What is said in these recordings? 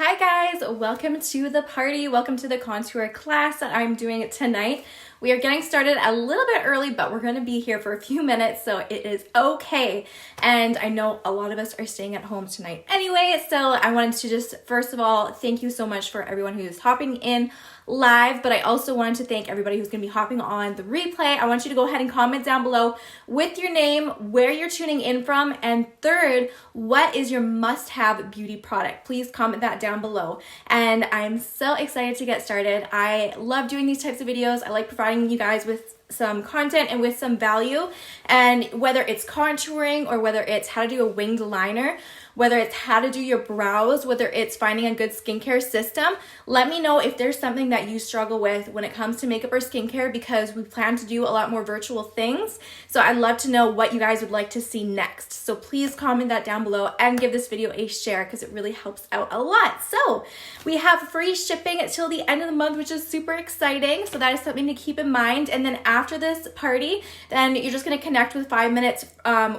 Hi guys, welcome to the party. Welcome to the contour class that I'm doing tonight. We are getting started a little bit early, but we're going to be here for a few minutes, so it is okay. And I know a lot of us are staying at home tonight anyway, so I wanted to just, first of all, thank you so much for everyone who's hopping in live, but I also wanted to thank everybody who's going to be hopping on the replay. I want you to go ahead and comment down below with your name, where you're tuning in from, and third, what is your must-have beauty product? Please comment that down below. And I'm so excited to get started. I love doing these types of videos. I like providing you guys with some content and with some value, and whether it's contouring or whether it's how to do a winged liner, whether it's how to do your brows, whether it's finding a good skincare system, let me know if there's something that you struggle with when it comes to makeup or skincare, because we plan to do a lot more virtual things. So I'd love to know what you guys would like to see next. So please comment that down below and give this video a share because it really helps out a lot. So we have free shipping till the end of the month, which is super exciting. So that is something to keep in mind. And then after this party, then you're just going to connect with 5 minutes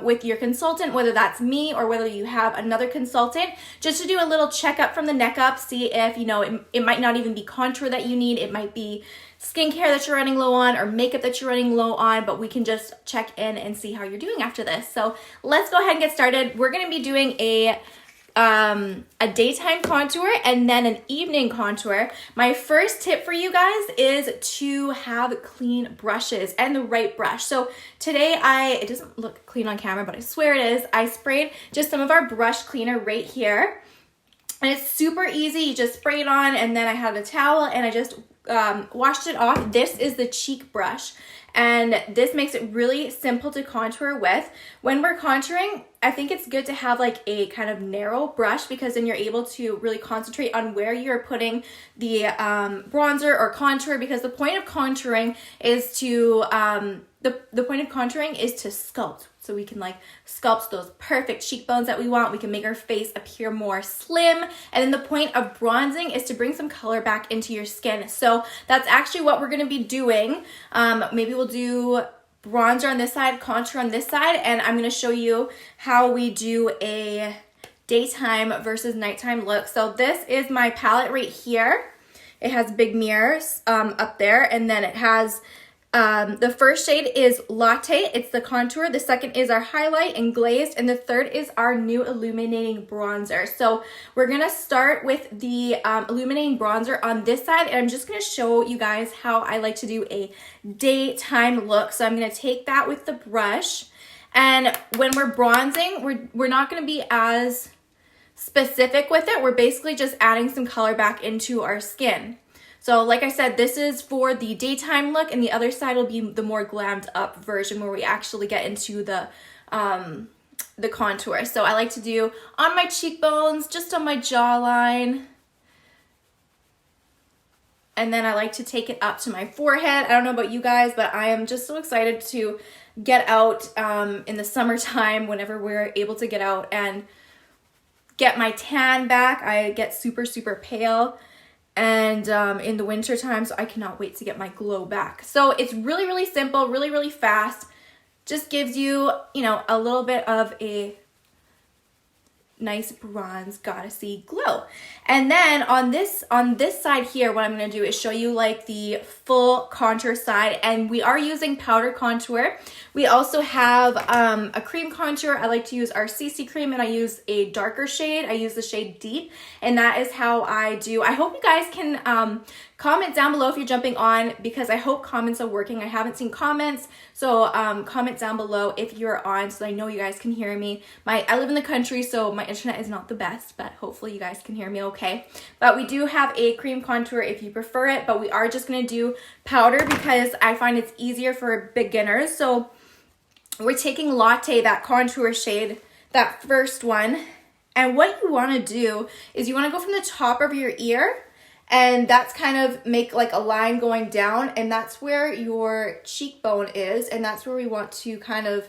with your consultant, whether that's me or whether you have another consultant, just to do a little checkup from the neck up, see if, you know, it might not even be contour that you need. It might be skincare that you're running low on or makeup that you're running low on, but we can just check in and see how you're doing after this. So let's go ahead and get started. We're going to be doing a daytime contour and then an evening contour. My first tip for you guys is to have clean brushes and the right brush. So today it doesn't look clean on camera, but I swear it is. I sprayed just some of our brush cleaner right here. And it's super easy. You just spray it on, and then I had a towel and I just washed it off. This is the cheek brush, and this makes it really simple to contour with. When we're contouring, I think it's good to have like a kind of narrow brush, because then you're able to really concentrate on where you're putting the bronzer or contour, because the point of contouring is to the point of contouring is to sculpt. So we can like sculpt those perfect cheekbones that we want. We can make our face appear more slim. And then the point of bronzing is to bring some color back into your skin. So that's actually what we're going to be doing. Maybe we'll do bronzer on this side, contour on this side, and I'm going to show you how we do a daytime versus nighttime look. So this is my palette right here. It has big mirrors up there, and then it has the first shade is Latte, it's the contour. The second is our highlight and glazed, and the third is our new illuminating bronzer. So we're gonna start with the illuminating bronzer on this side, and I'm just gonna show you guys how I like to do a daytime look. So I'm gonna take that with the brush, and when we're bronzing, we're not gonna be as specific with it. We're basically just adding some color back into our skin. So like I said, this is for the daytime look, and the other side will be the more glammed up version where we actually get into the contour. So I like to do on my cheekbones, just on my jawline. And then I like to take it up to my forehead. I don't know about you guys, but I am just so excited to get out in the summertime whenever we're able to get out and get my tan back. I get super, super pale. And in the winter time, so I cannot wait to get my glow back. So it's really, really simple, really, really fast. Just gives you, you know, a little bit of a nice bronze goddessy glow. And then on this side here, what I'm going to do is show you like the full contour side, and we are using powder contour. We also have a cream contour. I like to use our CC cream, and I use a darker shade. I use the shade Deep, and that is how I do. I hope you guys can comment down below if you're jumping on, because I hope comments are working. I haven't seen comments, so comment down below if you're on, so I know you guys can hear me. I live in the country, so my internet is not the best, but hopefully you guys can hear me okay. But we do have a cream contour if you prefer it, but we are just going to do powder because I find it's easier for beginners. So we're taking Latte, that contour shade, that first one, and what you want to do is you want to go from the top of your ear, and that's kind of make like a line going down, and that's where your cheekbone is, and that's where we want to kind of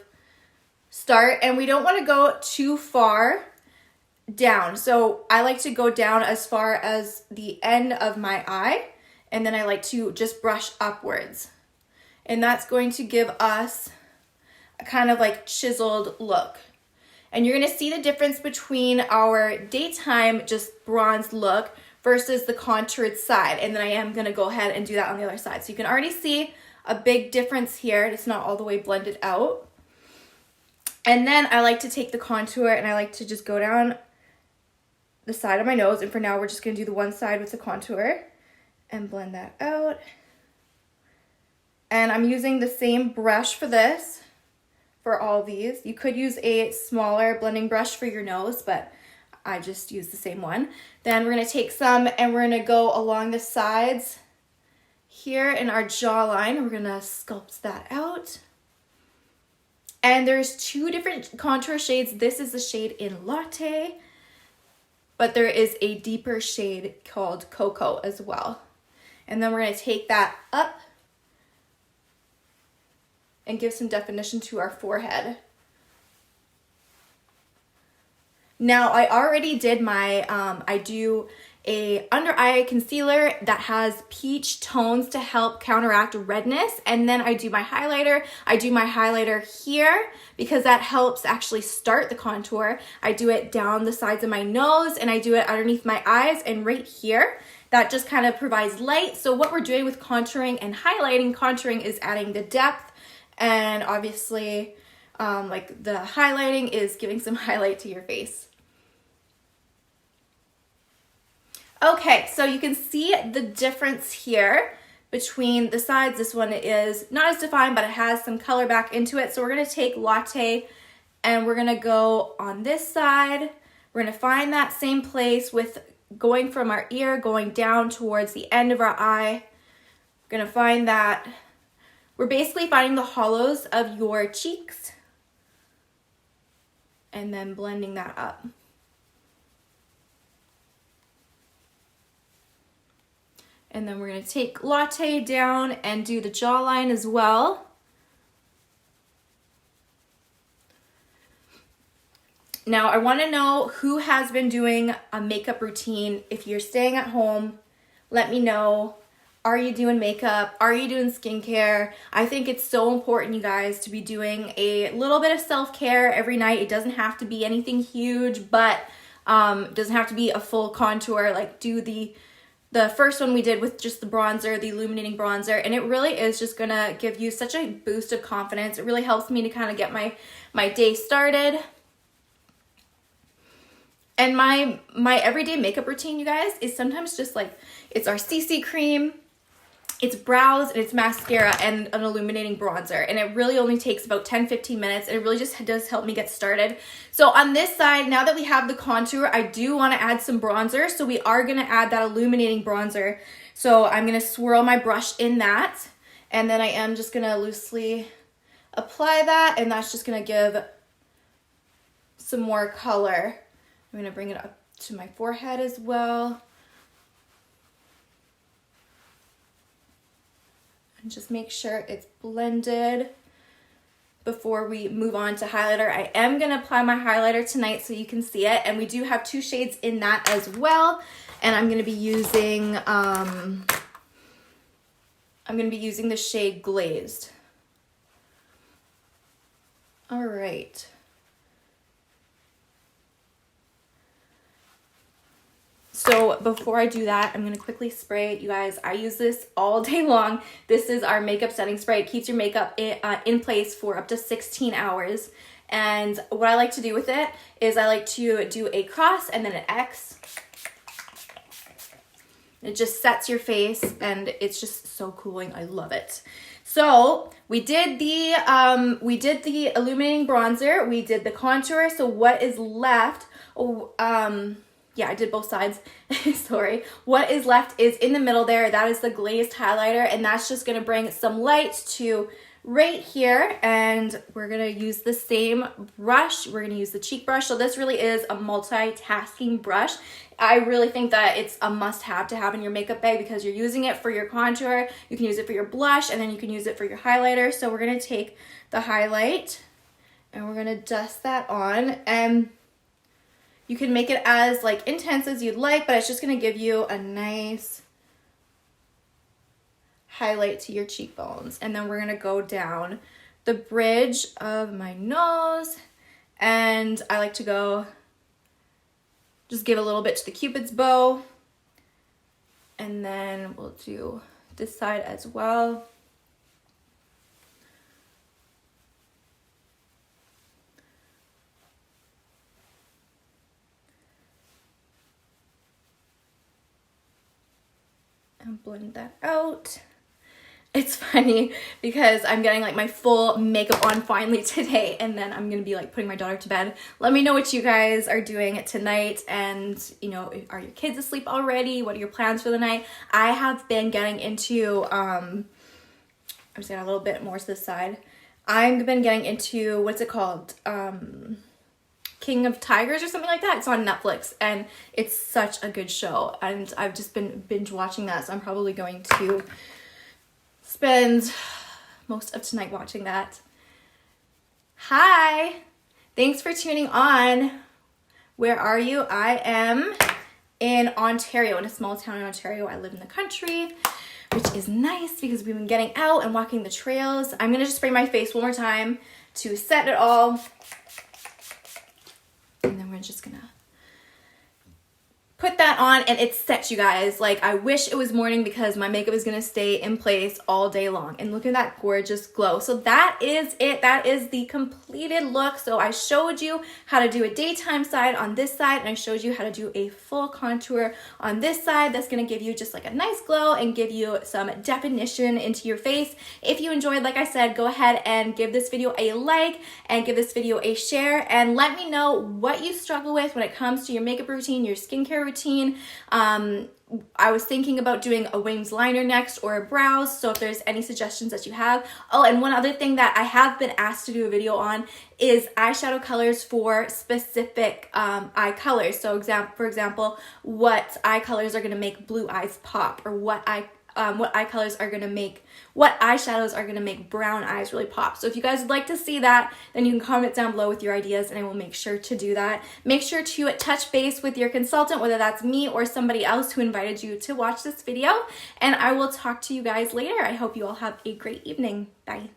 start. And we don't want to go too far down. So I like to go down as far as the end of my eye, and then I like to just brush upwards. And that's going to give us a kind of like chiseled look. And you're gonna see the difference between our daytime just bronze look versus the contoured side. And then I am gonna go ahead and do that on the other side. So you can already see a big difference here. It's not all the way blended out. And then I like to take the contour and I like to just go down the side of my nose. And for now, we're just gonna do the one side with the contour and blend that out. And I'm using the same brush for this, for all these. You could use a smaller blending brush for your nose, but I just use the same one. Then we're gonna take some and we're gonna go along the sides here in our jawline. We're gonna sculpt that out. And there's two different contour shades. This is the shade in Latte, but there is a deeper shade called Cocoa as well. And then we're gonna take that up and give some definition to our forehead. Now I already did my, I do a under eye concealer that has peach tones to help counteract redness. And then I do my highlighter. I do my highlighter here because that helps actually start the contour. I do it down the sides of my nose and I do it underneath my eyes and right here. That just kind of provides light. So what we're doing with contouring and highlighting, contouring is adding the depth, and obviously like the highlighting is giving some highlight to your face. Okay, so you can see the difference here between the sides. This one is not as defined, but it has some color back into it. So we're gonna take Latte and we're gonna go on this side. We're gonna find that same place with going from our ear, going down towards the end of our eye. We're gonna find that. We're basically finding the hollows of your cheeks and then blending that up. And then we're gonna take Latte down and do the jawline as well. Now I wanna know who has been doing a makeup routine. If you're staying at home, let me know. Are you doing makeup? Are you doing skincare? I think it's so important, you guys, to be doing a little bit of self-care every night. It doesn't have to be anything huge, but it doesn't have to be a full contour. Like do the first one we did with just the bronzer, the illuminating bronzer, and it really is just gonna give you such a boost of confidence. It really helps me to kind of get my day started. And my everyday makeup routine, you guys, is sometimes just like, it's our CC cream, it's brows, and it's mascara and an illuminating bronzer. And it really only takes about 10-15 minutes, and it really just does help me get started. So on this side, now that we have the contour, I do want to add some bronzer. So we are going to add that illuminating bronzer. So I'm going to swirl my brush in that, and then I am just going to loosely apply that, and that's just going to give some more color. I'm going to bring it up to my forehead as well. And just make sure it's blended before we move on to highlighter. I am gonna apply my highlighter tonight so you can see it, and we do have two shades in that as well. And I'm gonna be using the shade Glazed. All right. So before I do that, I'm gonna quickly spray. You guys, I use this all day long. This is our makeup setting spray. It keeps your makeup in place for up to 16 hours. And what I like to do with it is I like to do a cross and then an X. It just sets your face and it's just so cooling. I love it. So we did the illuminating bronzer. We did the contour. So what is left? Yeah, I did both sides. Sorry. What is left is in the middle there. That is the glazed highlighter, and that's just going to bring some light to right here. And we're going to use the same brush. We're going to use the cheek brush. So this really is a multitasking brush. I really think that it's a must-have to have in your makeup bag because you're using it for your contour. You can use it for your blush, and then you can use it for your highlighter. So we're going to take the highlight, and we're going to dust that on. And you can make it as like intense as you'd like, but it's just gonna give you a nice highlight to your cheekbones. And then we're gonna go down the bridge of my nose And I like to go just give a little bit to the Cupid's bow. And then we'll do this side as well. And blend that out. It's funny because I'm getting like my full makeup on finally today, and then I'm gonna be like putting my daughter to bed. Let me know what you guys are doing tonight, and you know, are your kids asleep already? What are your plans for the night? I have been getting into I'm just gonna a little bit more to the side. I've been getting into, what's it called? King of Tigers or something like that. It's on Netflix and it's such a good show, and I've just been binge watching that, so I'm probably going to spend most of tonight watching that. Hi, thanks for tuning on. Where are you? I am in Ontario, in a small town in Ontario. I live in the country, which is nice because we've been getting out and walking the trails. I'm gonna just spray my face one more time to set it all. And then we're just gonna put that on, and it's set, you guys. Like, I wish it was morning because my makeup is gonna stay in place all day long. And look at that gorgeous glow. So that is it. That is the completed look. So I showed you how to do a daytime side on this side, and I showed you how to do a full contour on this side. That's gonna give you just like a nice glow and give you some definition into your face. If you enjoyed, like I said, go ahead and give this video a like and give this video a share, and let me know what you struggle with when it comes to your makeup routine, your skincare routine. I was thinking about doing a winged liner next, or a brows, so if there's any suggestions that you have. Oh, and one other thing that I have been asked to do a video on is eyeshadow colors for specific eye colors. So for example, what eye colors are going to make blue eyes pop, or what eyeshadows are gonna make brown eyes really pop. So if you guys would like to see that, then you can comment down below with your ideas, and I will make sure to do that. Make sure to touch base with your consultant, whether that's me or somebody else who invited you to watch this video, and I will talk to you guys later. I hope you all have a great evening. Bye.